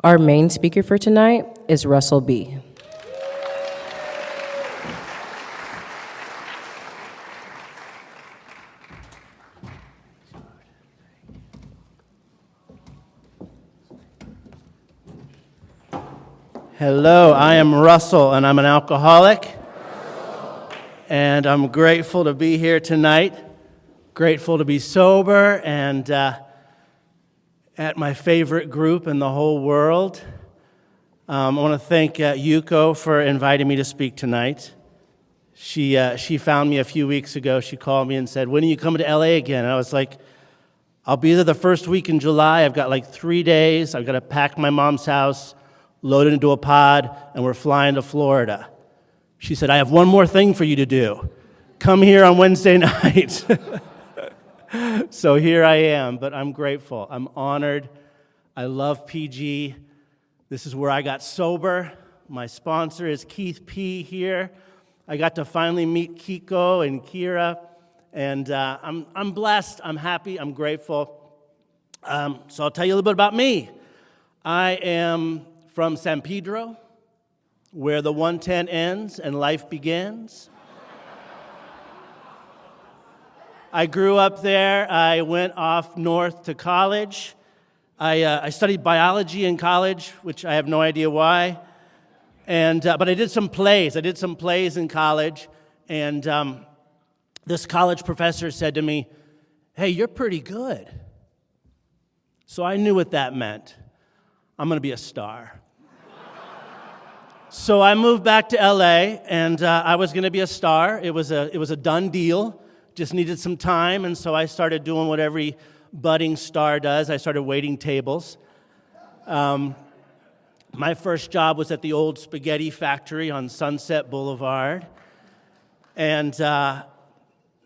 Our main speaker for tonight is Russell B. Hello, I am Russell, and I'm an alcoholic, and I'm grateful to be here tonight, grateful to be sober, and at my favorite group in the whole world. I want to thank Yuko for inviting me to speak tonight. She found me a few weeks ago. She called me and said, "When are you coming to LA again?" And I was like, "I'll be there the first week in July. I've got like 3 days. I've got to pack my mom's house, load it into a pod, and we're flying to Florida." She said, "I have one more thing for you to do. Come here on Wednesday night." So here I am, but I'm grateful. I'm honored. I love PG. This is where I got sober. My sponsor is Keith P. here. I got to finally meet Kiko and Kira, and I'm blessed. I'm happy. I'm grateful. So I'll tell you a little bit about me. I am from San Pedro, where the 110 ends and life begins. I grew up there. I went off north to college. I studied biology in college, which I have no idea why. But I did some plays. I did some plays in college, and this college professor said to me, "Hey, you're pretty good." So I knew what that meant. I'm going to be a star. So I moved back to LA, and I was going to be a star. It was a done deal. Just needed some time, and so I started doing what every budding star does. I started waiting tables. My first job was at the old spaghetti factory on Sunset Boulevard. And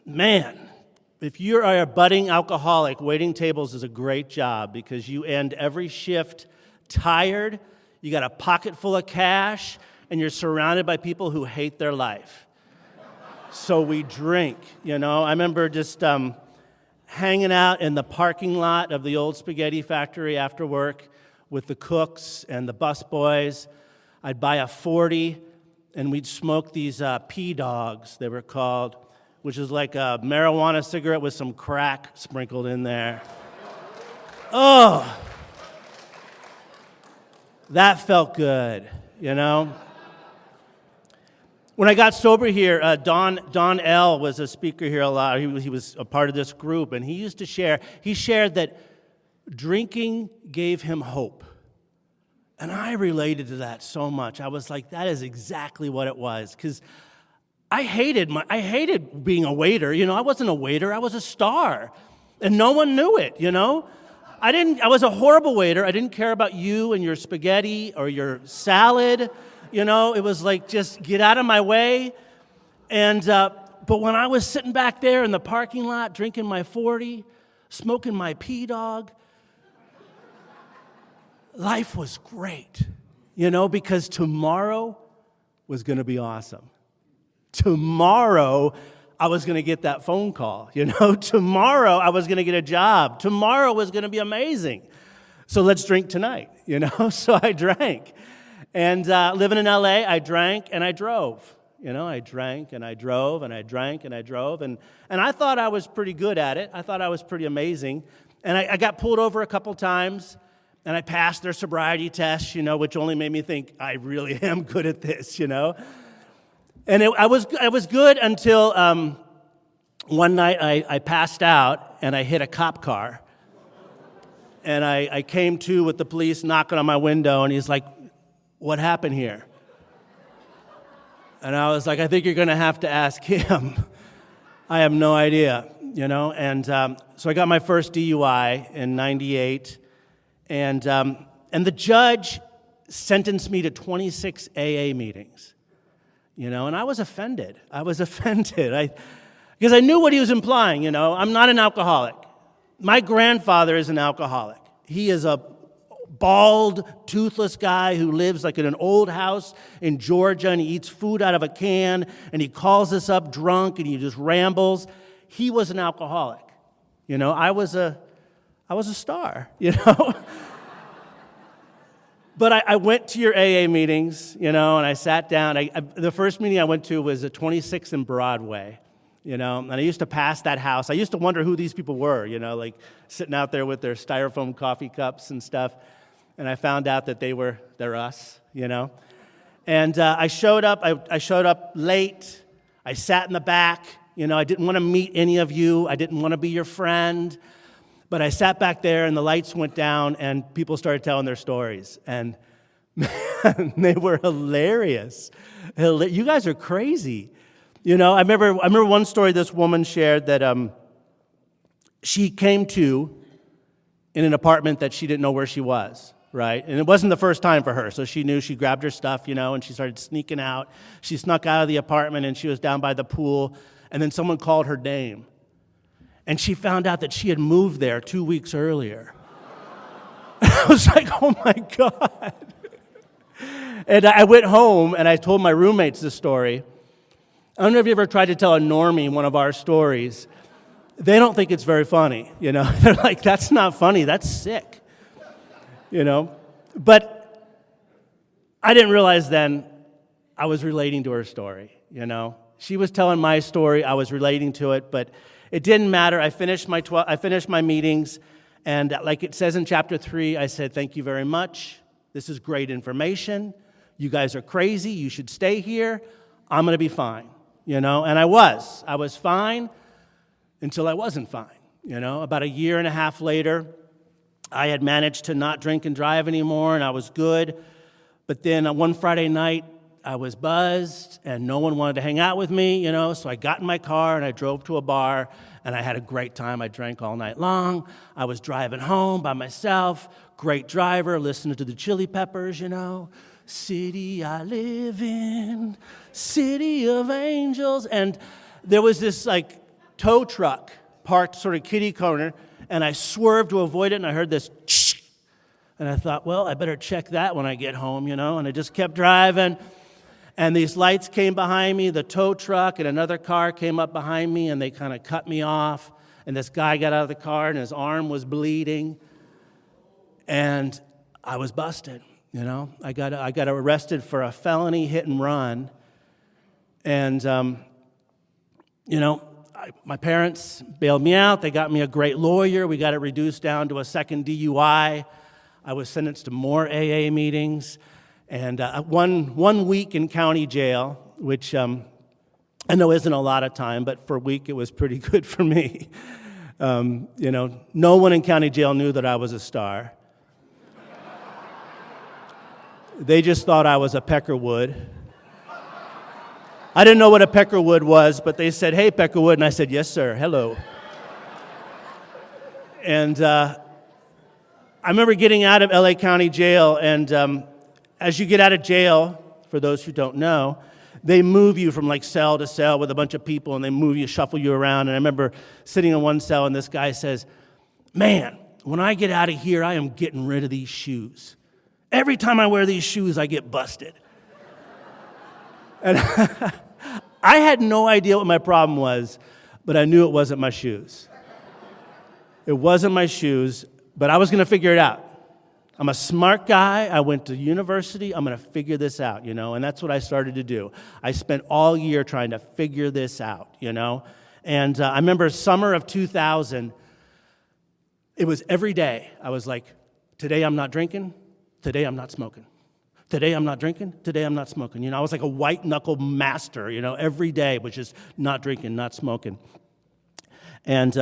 man, if you are a budding alcoholic, waiting tables is a great job because you end every shift tired, you got a pocket full of cash, and you're surrounded by people who hate their life. So we drink, you know. I remember just hanging out in the parking lot of the old spaghetti factory after work with the cooks and the busboys. I'd buy a 40, and we'd smoke these P-dogs, they were called, which is like a marijuana cigarette with some crack sprinkled in there. Oh, that felt good, you know. When I got sober here, Don L. was a speaker here a lot. He was a part of this group, and he used to share. He shared that drinking gave him hope. And I related to that so much. I was like, that is exactly what it was. Because I hated being a waiter. You know, I wasn't a waiter. I was a star. And no one knew it, you know. I was a horrible waiter. I didn't care about you and your spaghetti or your salad. You know, it was like, just get out of my way. And but when I was sitting back there in the parking lot, drinking my 40, smoking my P-dog, life was great, you know, because tomorrow was going to be awesome. Tomorrow, I was going to get that phone call, you know. Tomorrow, I was going to get a job. Tomorrow was going to be amazing. So let's drink tonight, you know. So I drank. And living in LA, I drank and I drove. You know, I drank and I drove and I drank and I drove. And I thought I was pretty good at it. I thought I was pretty amazing. And I got pulled over a couple times, and I passed their sobriety test, you know, which only made me think, I really am good at this, you know. And I was good until one night I passed out and I hit a cop car. And I came to with the police knocking on my window, and he's like, "What happened here?" And I was like, "I think you're going to have to ask him." I have no idea, you know. And so I got my first DUI in '98, and the judge sentenced me to 26 AA meetings, you know. And I was offended. Because I knew what he was implying, you know. I'm not an alcoholic. My grandfather is an alcoholic. He is a bald, toothless guy who lives like in an old house in Georgia, and he eats food out of a can, and he calls us up drunk, and he just rambles. He was an alcoholic. You know, I was a star, you know. But I went to your AA meetings, and I sat down. The first meeting I went to was at 26th and Broadway, and I used to pass that house. I used to wonder who these people were, like sitting out there with their styrofoam coffee cups and stuff. And I found out that they're us, And I showed up. I showed up late. I sat in the back. I didn't want to meet any of you. I didn't want to be your friend. But I sat back there, and the lights went down, and people started telling their stories. And man, they were hilarious. You guys are crazy. I remember one story this woman shared that she came to in an apartment that she didn't know where she was, right? And it wasn't the first time for her, so she knew. She grabbed her stuff, and she started sneaking out. She snuck out of the apartment, and she was down by the pool, and then someone called her name. And she found out that she had moved there 2 weeks earlier. I was like, oh my God. And I went home and I told my roommates this story. I don't know if you ever tried to tell a normie one of our stories. They don't think it's very funny, They're like, that's not funny, that's sick. But I didn't realize then I was relating to her story, She was telling my story, I was relating to it, but it didn't matter. I finished my meetings, and like it says in chapter 3, I said, thank you very much. This is great information. You guys are crazy. You should stay here. I'm going to be fine, And I was fine until I wasn't fine, About a year and a half later, I had managed to not drink and drive anymore, and I was good. But then one Friday night, I was buzzed, and no one wanted to hang out with me, so I got in my car, and I drove to a bar, and I had a great time. I drank all night long. I was driving home by myself, great driver, listening to the Chili Peppers, City I live in, city of angels. And there was this, tow truck parked sort of kitty corner, and I swerved to avoid it, and I heard this and I thought, well, I better check that when I get home, and I just kept driving. And these lights came behind me, the tow truck and another car came up behind me, and they kind of cut me off. And this guy got out of the car, and his arm was bleeding. And I was busted, I got arrested for a felony hit and run. And, my parents bailed me out. They got me a great lawyer. We got it reduced down to a second DUI. I was sentenced to more AA meetings. And one week in county jail, which I know isn't a lot of time, but for a week it was pretty good for me. No one in county jail knew that I was a star. They just thought I was a peckerwood. I didn't know what a peckerwood was, but they said, hey, peckerwood, and I said, yes, sir, hello. And I remember getting out of LA County Jail, and as you get out of jail, for those who don't know, they move you from cell to cell with a bunch of people, and they move you, shuffle you around. And I remember sitting in one cell, and this guy says, man, when I get out of here, I am getting rid of these shoes. Every time I wear these shoes, I get busted. And I had no idea what my problem was, but I knew it wasn't my shoes. It wasn't my shoes, but I was going to figure it out. I'm a smart guy. I went to university. I'm going to figure this out, and that's what I started to do. I spent all year trying to figure this out, And I remember summer of 2000, it was every day. I was like, today I'm not drinking. Today I'm not smoking. Today I'm not drinking. Today I'm not smoking. I was like a white-knuckle master, every day was just not drinking, not smoking. And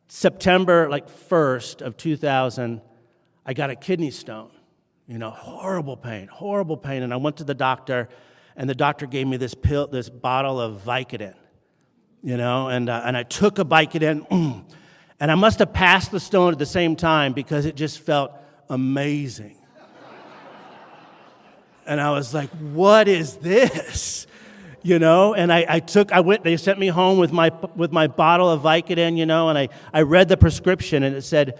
September 1st of 2000, I got a kidney stone, horrible pain. And I went to the doctor, and the doctor gave me this bottle of Vicodin, and I took a Vicodin, and I must have passed the stone at the same time because it just felt amazing. And I was like, what is this? And they sent me home with my bottle of Vicodin, and I read the prescription, and it said,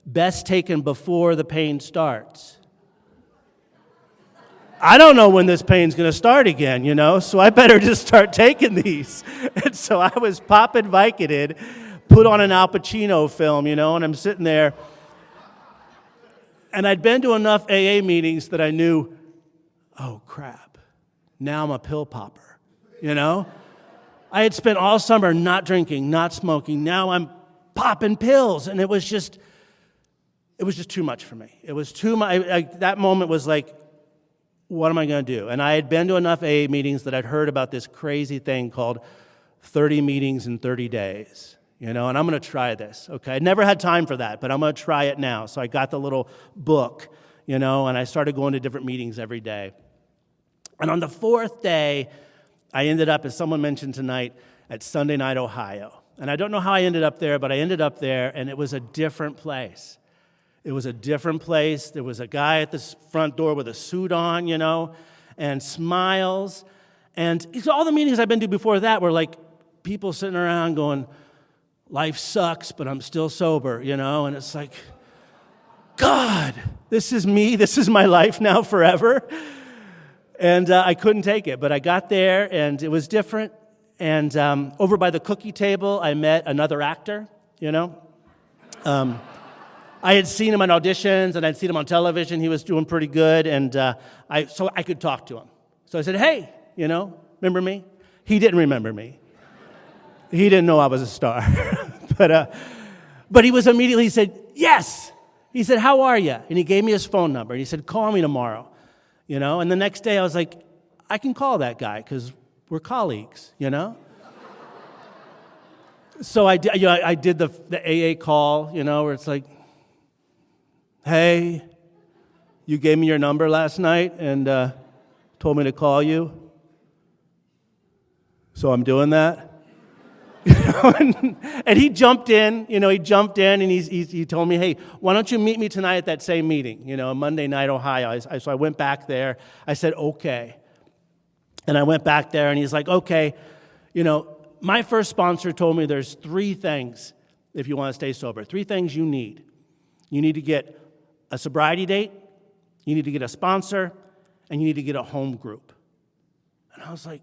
best taken before the pain starts. I don't know when this pain's going to start again, so I better just start taking these. And so I was popping Vicodin, put on an Al Pacino film, and I'm sitting there. And I'd been to enough AA meetings that I knew, oh, crap, now I'm a pill popper, you know? I had spent all summer not drinking, not smoking. Now I'm popping pills, and it was just too much for me. It was too much. That moment was like, what am I going to do? And I had been to enough AA meetings that I'd heard about this crazy thing called 30 meetings in 30 days, you know, and I'm going to try this, okay? I never had time for that, but I'm going to try it now. So I got the little book, you know, and I started going to different meetings every day. And on the fourth day, I ended up, as someone mentioned tonight, at Sunday Night, Ohio. And I don't know how I ended up there, but I ended up there, and it was a different place. It was a different place. There was a guy at the front door with a suit on, you know, and smiles. And all the meetings I've been to before that were like people sitting around going, life sucks, but I'm still sober, you know. And it's like, God, this is me. This is my life now forever. And I couldn't take it. But I got there, and it was different. And over by the cookie table, I met another actor, you know. I had seen him on auditions, and I'd seen him on television. He was doing pretty good, and so I could talk to him. So I said, hey, you know, remember me? He didn't remember me. He didn't know I was a star. But he was immediately, he said, yes. He said, how are you? And he gave me his phone number, and he said, call me tomorrow, you know. And the next day I was like, I can call that guy because we're colleagues, you know. So I did the AA call, you know, where it's like, hey, you gave me your number last night and told me to call you. So I'm doing that. And he jumped in, you know, and he told me, hey, why don't you meet me tonight at that same meeting, you know, Monday Night, Ohio. So I went back there. I said, okay. And I went back there, and he's like, okay, you know, my first sponsor told me there's 3 things if you want to stay sober, 3 things you need. You need to get a sobriety date, you need to get a sponsor, and you need to get a home group. And I was like,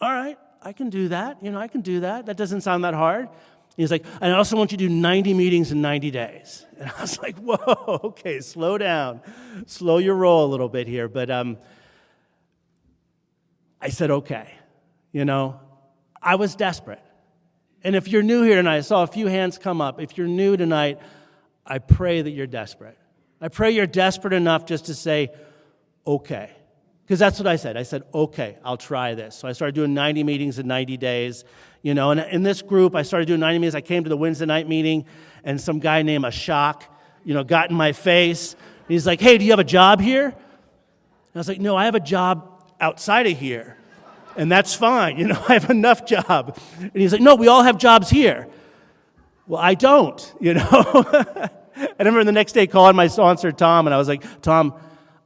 all right, I can do that. You know, I can do that. That doesn't sound that hard. He's like, I also want you to do 90 meetings in 90 days. And I was like, whoa, okay, slow down. Slow your roll a little bit here. But I said, okay. You know, I was desperate. And if you're new here tonight, I saw a few hands come up. If you're new tonight, I pray that you're desperate. I pray you're desperate enough just to say, okay. Because that's what I said. I said, okay, I'll try this. So I started doing 90 meetings in 90 days. You know, and in this group, I started doing 90 meetings. I came to the Wednesday night meeting, and some guy named Ashok, you know, got in my face. And he's like, hey, do you have a job here? And I was like, no, I have a job outside of here. And that's fine. You know, I have enough job. And he's like, no, we all have jobs here. Well, I don't, you know. I remember the next day calling my sponsor, Tom, and I was like, Tom,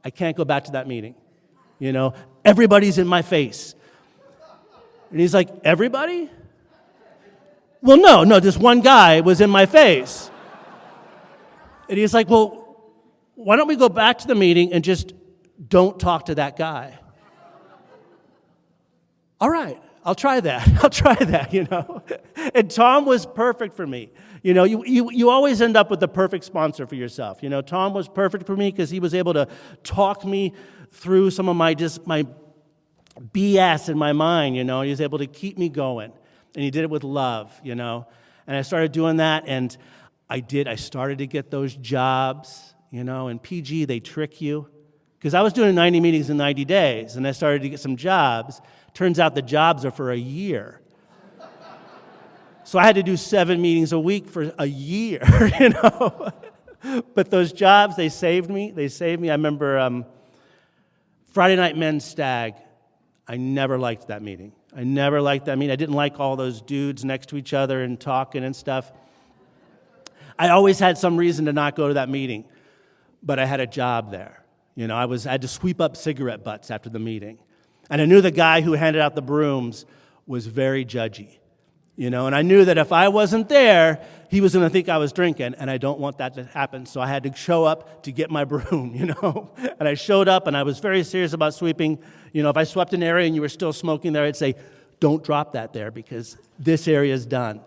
I can't go back to that meeting. You know, everybody's in my face. And he's like, everybody? Well, no, this one guy was in my face. And he's like, well, why don't we go back to the meeting and just don't talk to that guy? All right, I'll try that, you know. And Tom was perfect for me. You know, you always end up with the perfect sponsor for yourself. You know, Tom was perfect for me because he was able to talk me through some of my BS in my mind, you know. He was able to keep me going. And he did it with love, you know. And I started doing that, and I started to get those jobs, you know. And PG, they trick you. Because I was doing 90 meetings in 90 days, and I started to get some jobs. Turns out the jobs are for a year. So I had to do 7 meetings a week for a year, you know. But those jobs, they saved me. I remember Friday Night Men's Stag. I never liked that meeting. I didn't like all those dudes next to each other and talking and stuff. I always had some reason to not go to that meeting, but I had a job there. You know, I had to sweep up cigarette butts after the meeting. And I knew the guy who handed out the brooms was very judgy. You know, and I knew that if I wasn't there, he was going to think I was drinking, and I don't want that to happen. So I had to show up to get my broom, you know. And I showed up, and I was very serious about sweeping. You know, if I swept an area and you were still smoking there, I'd say, don't drop that there because this area is done.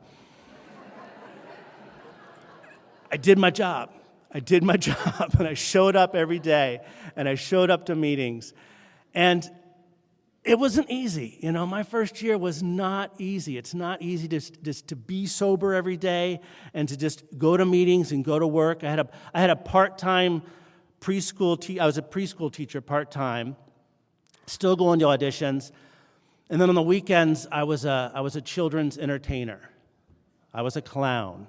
I did my job. I did my job, and I showed up every day, and I showed up to meetings. And it wasn't easy. My first year was not easy. It's not easy to be sober every day and to just go to meetings and go to work. I had a part-time preschool I was a preschool teacher part-time, still going to auditions. And then on the weekends, I was a children's entertainer. I was a clown.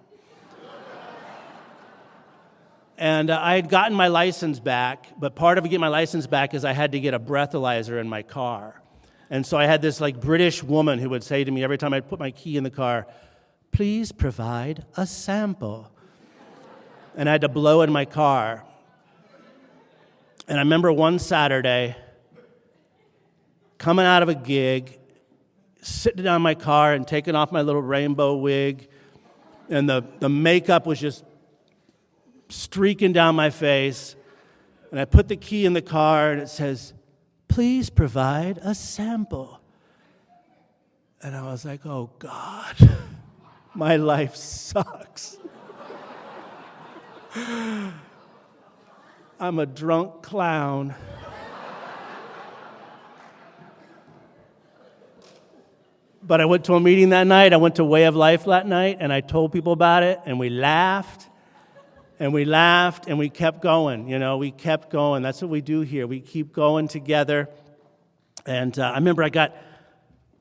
And I had gotten my license back, but part of getting my license back is I had to get a breathalyzer in my car. And so I had this British woman who would say to me every time I'd put my key in the car, "Please provide a sample." And I had to blow in my car. And I remember one Saturday coming out of a gig, sitting down in my car and taking off my little rainbow wig, and the makeup was just streaking down my face. And I put the key in the car, and it says, "Please provide a sample." And I was like, oh, God, my life sucks. I'm a drunk clown. But I went to a meeting that night. I went to Way of Life that night, and I told people about it, and we laughed. And we laughed, and we kept going, we kept going. That's what we do here. We keep going together. And I remember I got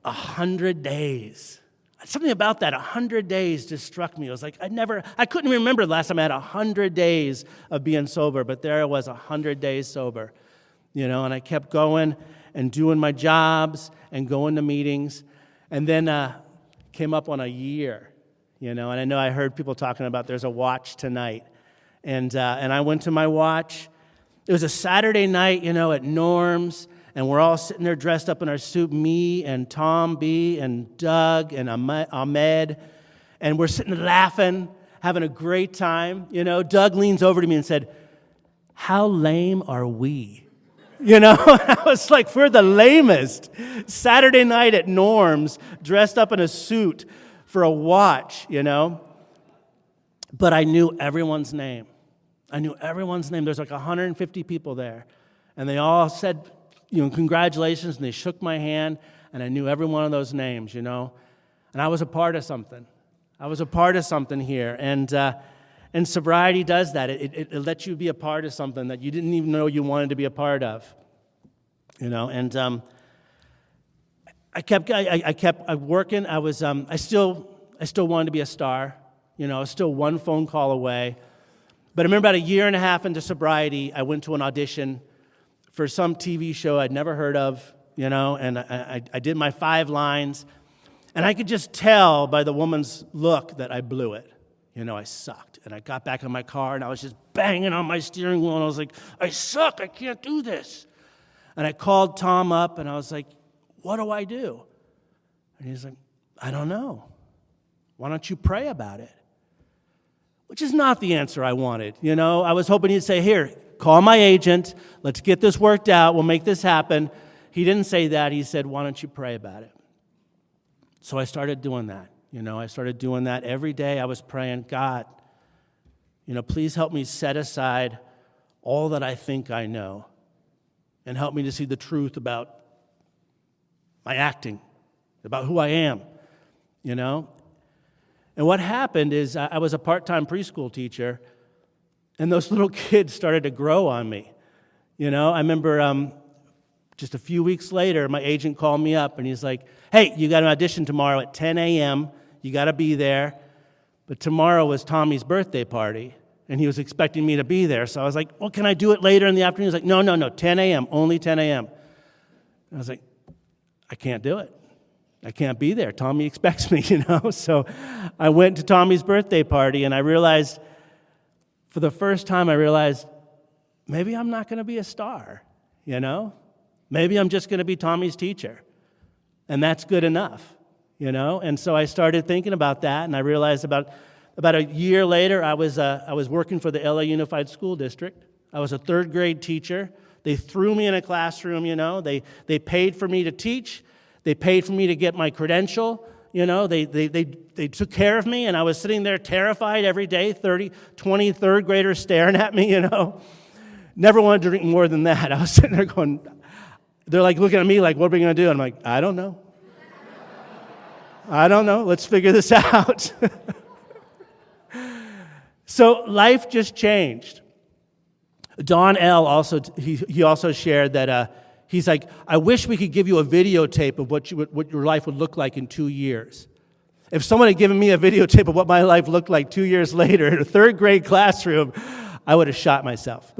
100 days. Something about that, 100 days just struck me. I was like, I couldn't remember the last time I had 100 days of being sober, but there I was, 100 days sober, and I kept going and doing my jobs and going to meetings. And then came up on a year, and I know I heard people talking about there's a watch tonight. And I went to my watch. It was a Saturday night, at Norm's, and we're all sitting there dressed up in our suit, me and Tom B. and Doug and Ahmed, and we're sitting there laughing, having a great time. Doug leans over to me and said, "How lame are we?" I was like, we're the lamest. Saturday night at Norm's, dressed up in a suit for a watch, But I knew everyone's name. There's 150 people there. And they all said, congratulations, and they shook my hand, and I knew every one of those names, And I was a part of something. Here. And sobriety does that. It lets you be a part of something that you didn't even know you wanted to be a part of. And I kept working. I still wanted to be a star. I was still one phone call away. But I remember about a year and a half into sobriety, I went to an audition for some TV show I'd never heard of, and I did my 5 lines. And I could just tell by the woman's look that I blew it. I sucked. And I got back in my car, and I was just banging on my steering wheel, and I was like, I suck, I can't do this. And I called Tom up, and I was like, what do I do? And he's like, I don't know. Why don't you pray about it? Which is not the answer I wanted. I was hoping he'd say, here, call my agent. Let's get this worked out. We'll make this happen. He didn't say that. He said, why don't you pray about it? So I started doing that. I started doing that every day. I was praying, God, please help me set aside all that I think I know and help me to see the truth about my acting, about who I am, And what happened is I was a part-time preschool teacher, and those little kids started to grow on me. I remember just a few weeks later, my agent called me up, and he's like, hey, you got an audition tomorrow at 10 a.m., you got to be there. But tomorrow was Tommy's birthday party, and he was expecting me to be there. So I was like, well, can I do it later in the afternoon? He's like, no, 10 a.m., only 10 a.m. And I was like, I can't do it. I can't be there. Tommy expects me, So I went to Tommy's birthday party, and for the first time, I realized maybe I'm not going to be a star, Maybe I'm just going to be Tommy's teacher, and that's good enough, And so I started thinking about that, and I realized about a year later, I was working for the LA Unified School District. I was a 3rd grade teacher. They threw me in a classroom, They paid for me to teach. They paid for me to get my credential. They took care of me, and I was sitting there terrified every day, 20 third graders staring at me, Never wanted to drink more than that. I was sitting there going, they're like looking at me like, what are we going to do? And I'm like, I don't know. Let's figure this out. So life just changed. Don L. also shared that he's like, I wish we could give you a videotape of what your life would look like in 2 years. If someone had given me a videotape of what my life looked like 2 years later in a third grade classroom, I would have shot myself.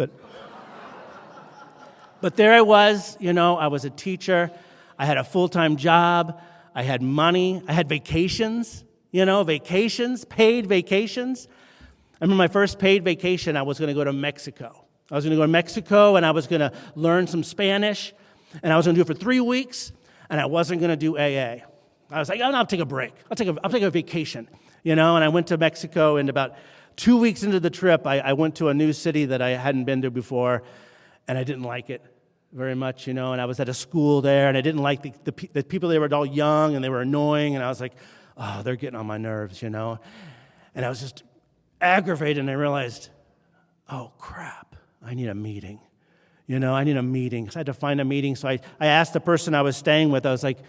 But there I was, I was a teacher. I had a full-time job. I had money. I had vacations, paid vacations. I remember my first paid vacation, I was going to go to Mexico. I was going to go to Mexico, and I was going to learn some Spanish, and I was going to do it for 3 weeks, and I wasn't going to do AA. I was like, I'll take a break. I'll take a vacation, and I went to Mexico, and about 2 weeks into the trip, I went to a new city that I hadn't been to before, and I didn't like it very much, and I was at a school there, and I didn't like the people. They were all young, and they were annoying, and I was like, oh, they're getting on my nerves, and I was just aggravated, and I realized, oh, crap, I need a meeting. I need a meeting. So I had to find a meeting, so I asked the person I was staying with, I was like,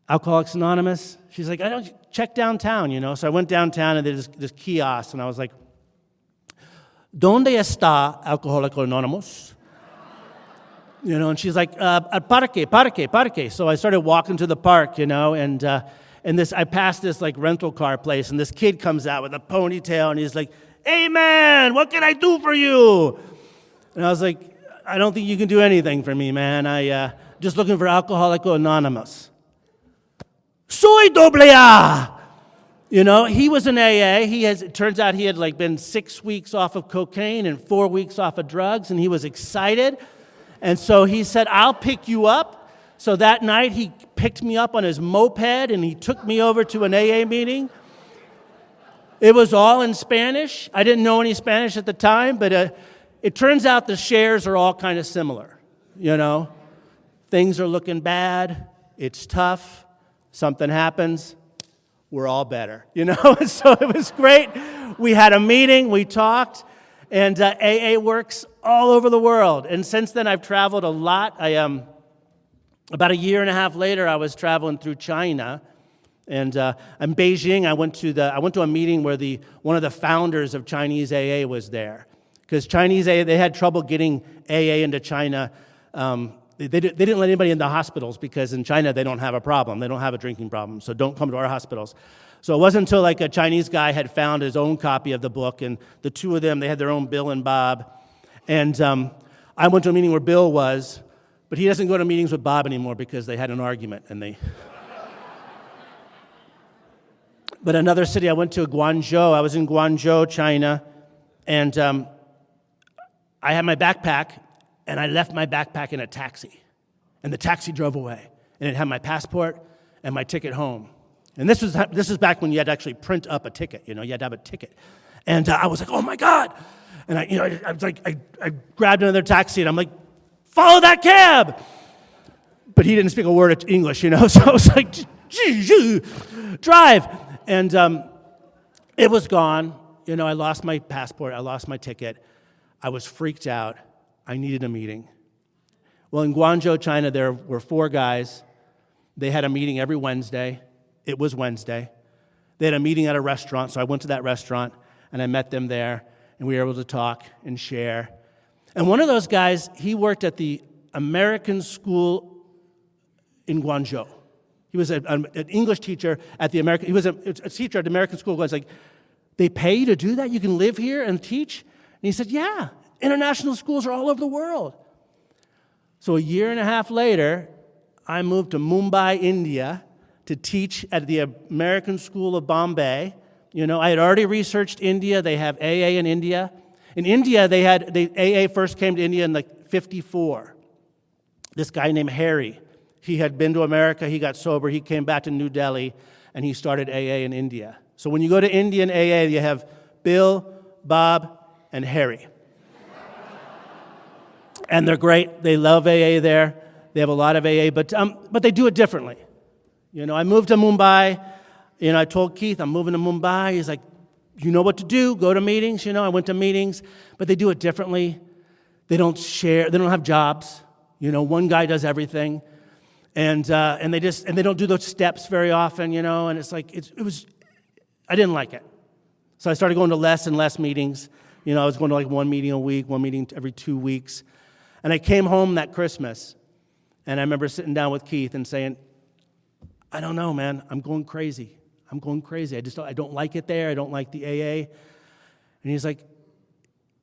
Alcoholics Anonymous? She's like, I don't check downtown, So I went downtown, and there's this kiosk, and I was like, ¿Dónde está Alcohólico Anonymous? And she's like, parque. So I started walking to the park, and I passed this like rental car place, and this kid comes out with a ponytail, and he's like, hey man, what can I do for you? And I was like, I don't think you can do anything for me, man. I just looking for Alcohólico Anonymous. Soy doble A. He was in AA. It turns out he had like been 6 weeks off of cocaine and 4 weeks off of drugs, and he was excited. And so he said, I'll pick you up. So that night he picked me up on his moped, and he took me over to an AA meeting. It was all in Spanish. I didn't know any Spanish at the time, but it turns out the shares are all kind of similar. Things are looking bad. It's tough. Something happens. We're all better. So it was great. We had a meeting. We talked. And AA works all over the world. And since then, I've traveled a lot. About a year and a half later, I was traveling through China. And in Beijing, I went to a meeting where one of the founders of Chinese AA was there. Because Chinese AA, they had trouble getting AA into China. They didn't let anybody in the hospitals because in China, they don't have a problem. They don't have a drinking problem. So don't come to our hospitals. So it wasn't until like a Chinese guy had found his own copy of the book, and the two of them, they had their own Bill and Bob. And I went to a meeting where Bill was, but he doesn't go to meetings with Bob anymore because they had an argument. But another city, I went to Guangzhou. I was in Guangzhou, China, and I had my backpack, and I left my backpack in a taxi. And the taxi drove away, and it had my passport and my ticket home. And this is back when you had to actually print up a ticket. You had to have a ticket. And I was like, oh my God. And I grabbed another taxi, and I'm like, follow that cab. But he didn't speak a word of English, So I was like, drive. And it was gone. I lost my passport. I lost my ticket. I was freaked out. I needed a meeting. Well, in Guangzhou, China, there were 4 guys. They had a meeting every Wednesday. It was Wednesday. They had a meeting at a restaurant, so I went to that restaurant, and I met them there, and we were able to talk and share. And one of those guys, he worked at the American school in Guangzhou. He was an English teacher at the American. He was a teacher at the American school. I was like, they pay you to do that? You can live here and teach? And he said, yeah, international schools are all over the world. So a year and a half later, I moved to Mumbai, India, to teach at the American School of Bombay. I had already researched India. They have AA in India. In India, AA first came to India in like 54. This guy named Harry, he had been to America. He got sober. He came back to New Delhi, and he started AA in India. So when you go to Indian AA, you have Bill, Bob, and Harry. And they're great. They love AA there. They have a lot of AA, but they do it differently. I moved to Mumbai. I told Keith, I'm moving to Mumbai. He's like, you know what to do. Go to meetings. I went to meetings, but they do it differently. They don't share. They don't have jobs. One guy does everything, and they don't do those steps very often. And it's like I didn't like it, so I started going to less and less meetings. I was going to like one meeting a week, one meeting every 2 weeks, and I came home that Christmas, and I remember sitting down with Keith and saying, I don't know, man. I'm going crazy. I don't like it there. I don't like the AA. And he's like,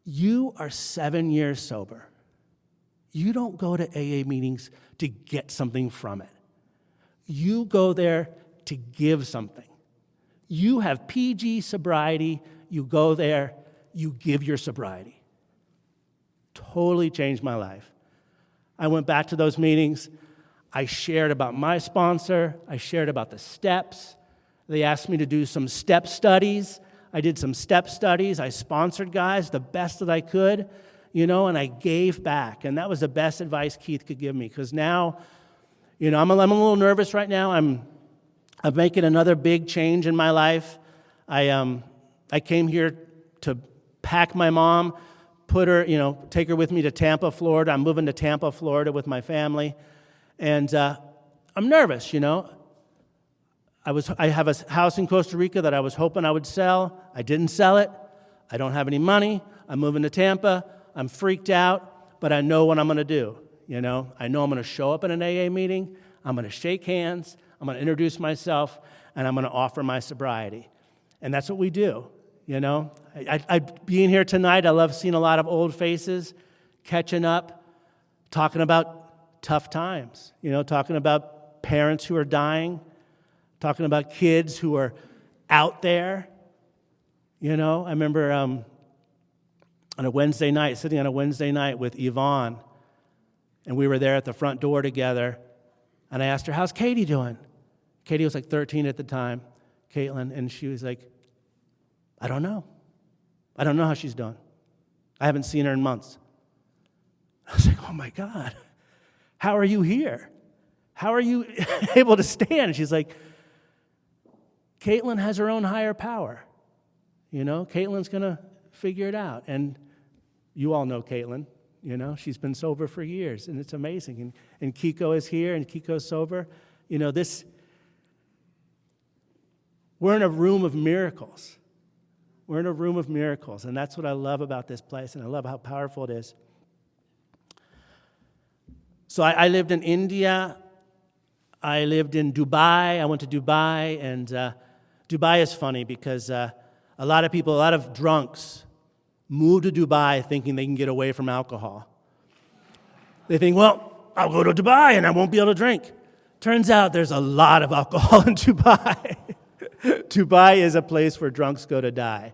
you are 7 years sober. You don't go to AA meetings to get something from it. You go there to give something. You have PG sobriety. You go there, you give your sobriety. Totally changed my life. I went back to those meetings. I shared about my sponsor. I shared about the steps. They asked me to do some step studies. I did some step studies. I sponsored guys the best that I could, and I gave back. And that was the best advice Keith could give me, because now, I'm a little nervous right now. I'm making another big change in my life. I came here to pack my mom, put her, take her with me to Tampa, Florida. I'm moving to Tampa, Florida with my family. And I'm nervous, I have a house in Costa Rica that I was hoping I would sell. I didn't sell it. I don't have any money. I'm moving to Tampa. I'm freaked out, but I know what I'm going to do. I know I'm going to show up at an AA meeting. I'm going to shake hands. I'm going to introduce myself, and I'm going to offer my sobriety. And that's what we do. I being here tonight, I love seeing a lot of old faces, catching up, talking about tough times, talking about parents who are dying, talking about kids who are out there. I remember on a Wednesday night, sitting on a Wednesday night with Yvonne, and we were there at the front door together, and I asked her, how's Katie doing? Katie was like 13 at the time, Caitlin, and she was like, I don't know. I don't know how she's doing. I haven't seen her in months. I was like, oh my God, how are you here? How are you able to stand? And she's like, Caitlin has her own higher power. Caitlin's going to figure it out. And you all know Caitlin. She's been sober for years, and it's amazing. And Kiko is here, and Kiko's sober. We're in a room of miracles. We're in a room of miracles, and that's what I love about this place, and I love how powerful it is. So I lived in India. I lived in Dubai. I went to Dubai, and Dubai is funny because a lot of drunks move to Dubai thinking they can get away from alcohol. They think, well, I'll go to Dubai and I won't be able to drink. Turns out there's a lot of alcohol in Dubai. Dubai is a place where drunks go to die.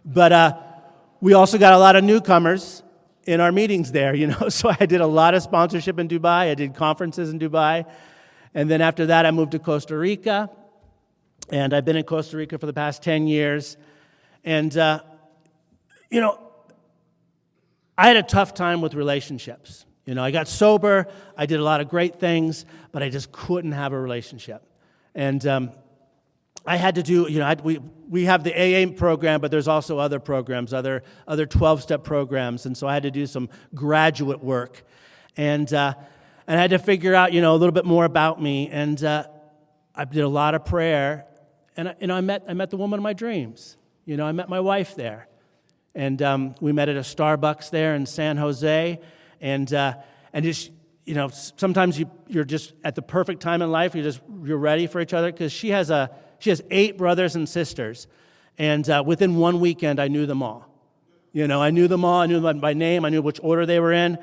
But we also got a lot of newcomers in our meetings there, So I did a lot of sponsorship in Dubai. I did conferences in Dubai. And then after that, I moved to Costa Rica. And I've been in Costa Rica for the past 10 years. And, I had a tough time with relationships. I got sober. I did a lot of great things, but I just couldn't have a relationship. And I had to do, we have the AA program, but there's also other programs, other 12-step programs. And so I had to do some graduate work. And I had to figure out, a little bit more about me. And I did a lot of prayer. And I met the woman of my dreams. I met my wife there. And we met at a Starbucks there in San Jose. And just, sometimes you're just at the perfect time in life. You're ready for each other, because she has 8 brothers and sisters. And within one weekend, I knew them all. I knew them all. I knew them by name. I knew which order they were in.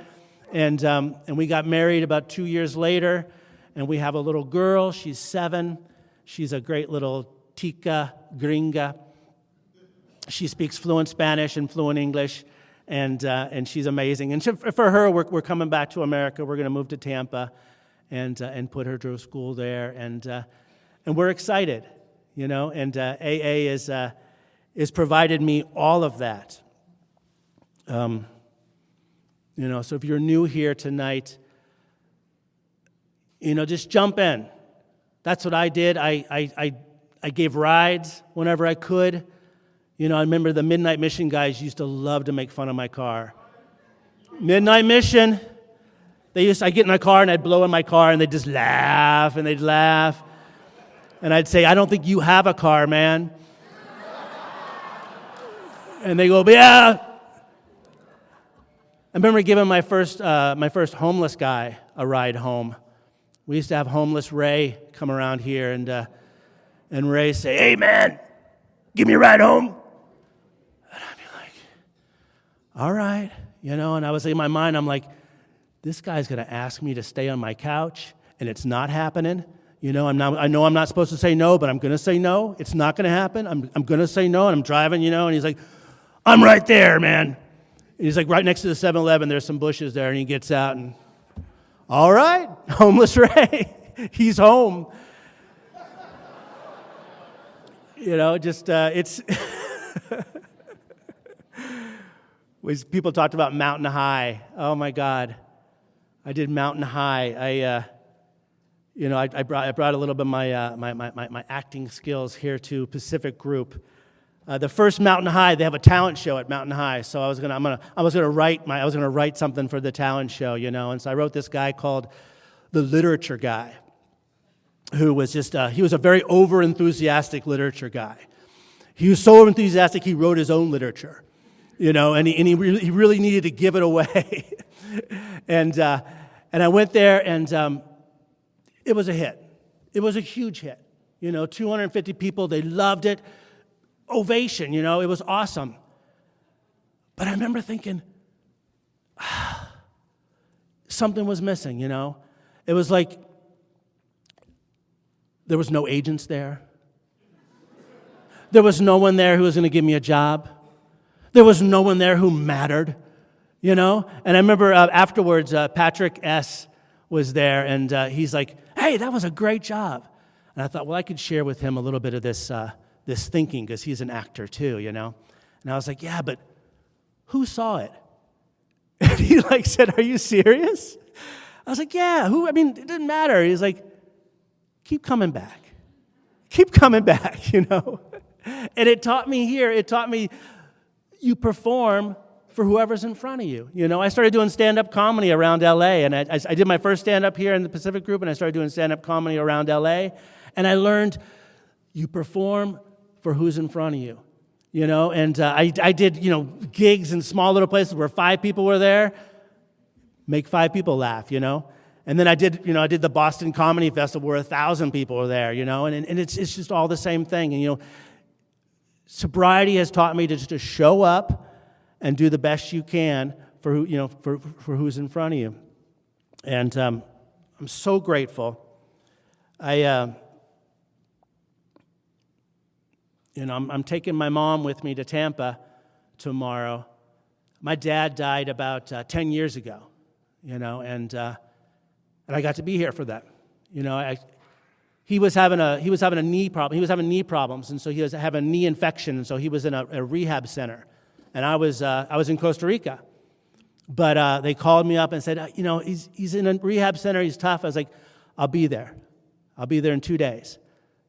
And we got married about 2 years later. And we have a little girl. She's 7. She's a great little tica gringa. She speaks fluent Spanish and fluent English, and she's amazing. And for her, we're coming back to America. We're going to move to Tampa, and put her to school there, and we're excited, And AA is provided me all of that. So if you're new here tonight, just jump in. That's what I did. I gave rides whenever I could. You know, I remember the Midnight Mission guys used to love to make fun of my car. Midnight Mission. I'd get in my car and I'd blow in my car and they'd just laugh and they'd laugh. And I'd say, I don't think you have a car, man. And they go, yeah. I remember giving my first homeless guy a ride home. We used to have homeless Ray come around here and Ray say, hey, man, give me a ride home. And I'd be like, all right. You know, and I was in my mind, I'm like, this guy's going to ask me to stay on my couch, and it's not happening. You know, I know I'm not supposed to say no, but I'm going to say no. It's not going to happen. I'm going to say no, and I'm driving, you know, and he's like, I'm right there, man. And he's like right next to the 7-Eleven. There's some bushes there, and he gets out, and all right, homeless Ray, he's home. You know, just, it's... People talked about Mountain High. Oh, my God. I did Mountain High. I brought a little bit of my acting skills here to Pacific Group. The first Mountain High, they have a talent show at Mountain High. So I was gonna write something for the talent show, you know. And so I wrote this guy called the literature guy, who was he was a very over-enthusiastic literature guy. He was so enthusiastic he wrote his own literature, you know, and he really needed to give it away. And I went there, and it was a hit. It was a huge hit. You know, 250 people, they loved it. Ovation, you know, it was awesome. But I remember thinking, something was missing, you know. It was like there was no agents there. There was no one there who was going to give me a job. There was no one there who mattered, you know. And I remember afterwards, Patrick S. was there, and he's like, hey, that was a great job. And I thought, well, I could share with him a little bit of this thinking, because he's an actor too, you know. And I was like, yeah, but who saw it? And he said, are you serious? I was like, yeah, who? I mean, it didn't matter. He's like, keep coming back. Keep coming back, you know. And it taught me you perform for whoever's in front of you. You know, I started doing stand-up comedy around L.A., and I did my first stand-up here in the Pacific Group, and I started doing stand-up comedy around L.A., and I learned you perform for who's in front of you, you know. And I did, you know, gigs in small little places where 5 people were there, make 5 people laugh, you know. And then I did the Boston Comedy Festival where 1,000 people were there, you know, and it's just all the same thing. And, you know, sobriety has taught me to show up and do the best you can for who, you know, for who's in front of you. And I'm so grateful. I'm taking my mom with me to Tampa tomorrow. My dad died about 10 years ago, you know, and I got to be here for that. You know, he was having a knee problem. He was having knee problems, and so he was having a knee infection, and so he was in a rehab center. And I was in Costa Rica, but they called me up and said, you know, he's in a rehab center. He's tough. I was like, I'll be there. I'll be there in 2 days,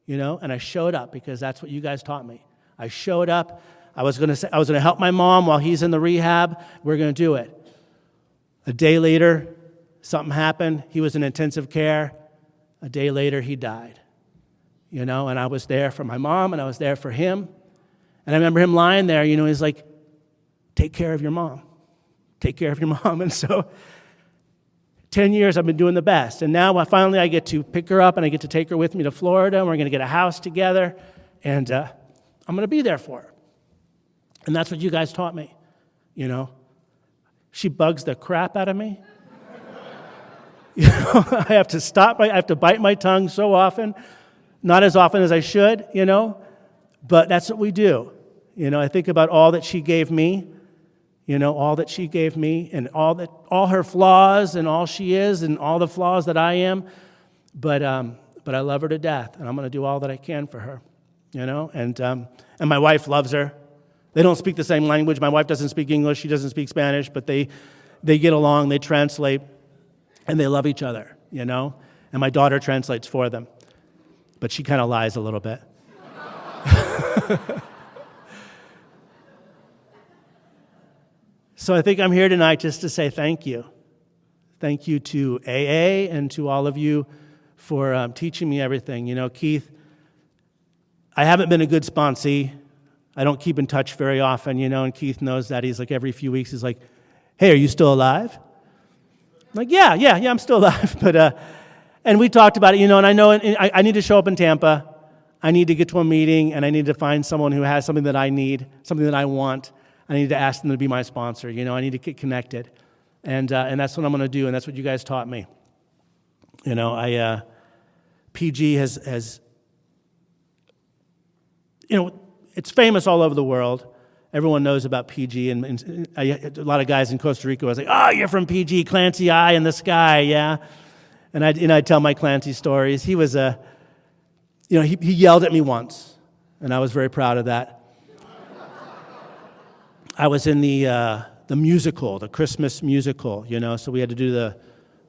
you know. And I showed up because that's what you guys taught me. I showed up. I was gonna help my mom while he's in the rehab. We're gonna do it. A day later, something happened. He was in intensive care. A day later, he died. You know, and I was there for my mom, and I was there for him. And I remember him lying there, you know, he's like, take care of your mom. Take care of your mom. And so 10 years I've been doing the best. And now finally I get to pick her up, and I get to take her with me to Florida, and we're going to get a house together, and I'm going to be there for her. And that's what you guys taught me, you know. She bugs the crap out of me. You know, I have to bite my tongue so often, not as often as I should, you know, but that's what we do. You know, I think about all that she gave me, you know, all that she gave me, and all her flaws, and all she is, and all the flaws that I am, but I love her to death, and I'm going to do all that I can for her, you know, and my wife loves her. They don't speak the same language. My wife doesn't speak English. She doesn't speak Spanish, but they get along. They translate, and they love each other, you know. And my daughter translates for them. but she kind of lies a little bit. So I think I'm here tonight just to say thank you. Thank you to AA and to all of you for teaching me everything. You know, Keith, I haven't been a good sponsee. I don't keep in touch very often, you know, and Keith knows that. He's like every few weeks, he's like, hey, are you still alive? I'm like, yeah, I'm still alive. But and we talked about it, you know, and I know I need to show up in Tampa. I need to get to a meeting, and I need to find someone who has something that I need, something that I want. I need to ask them to be my sponsor. You know, I need to get connected. And that's what I'm going to do, and that's what you guys taught me. You know, PG has, you know, it's famous all over the world. Everyone knows about PG, and a lot of guys in Costa Rica was like, oh, you're from PG, Clancy Eye in the sky, yeah? And I'd tell my Clancy stories. He was you know, he yelled at me once, and I was very proud of that. I was in the musical, the Christmas musical, you know, so we had to do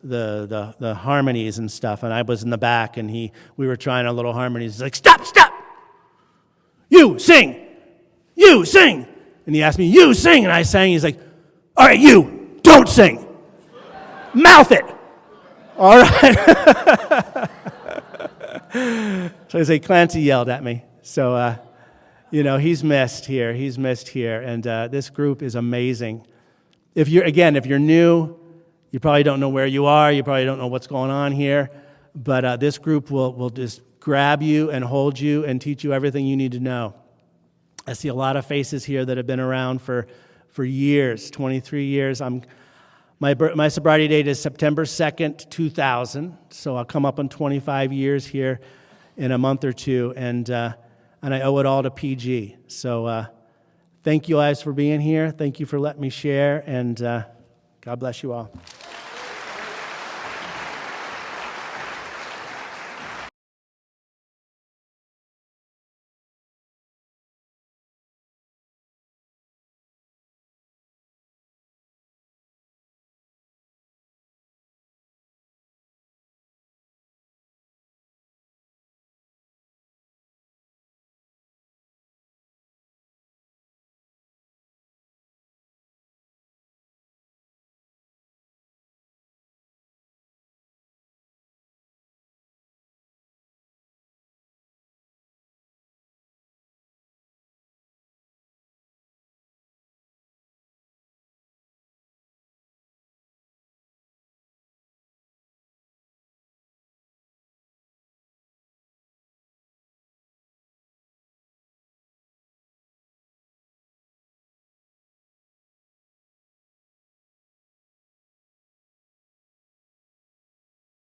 the harmonies and stuff, and I was in the back, and we were trying our little harmonies. He's like, stop! You sing! And he asked me, you sing! And I sang. He's like, all right, you, don't sing. Mouth it! All right. So I say, Clancy yelled at me. So, you know, he's missed here. And this group is amazing. If you're new, you probably don't know where you are. You probably don't know what's going on here. But this group will just grab you and hold you and teach you everything you need to know. I see a lot of faces here that have been around for years, 23 years. My sobriety date is September 2nd, 2000, so I'll come up on 25 years here in a month or two, and I owe it all to PG. So thank you guys for being here. Thank you for letting me share, and God bless you all.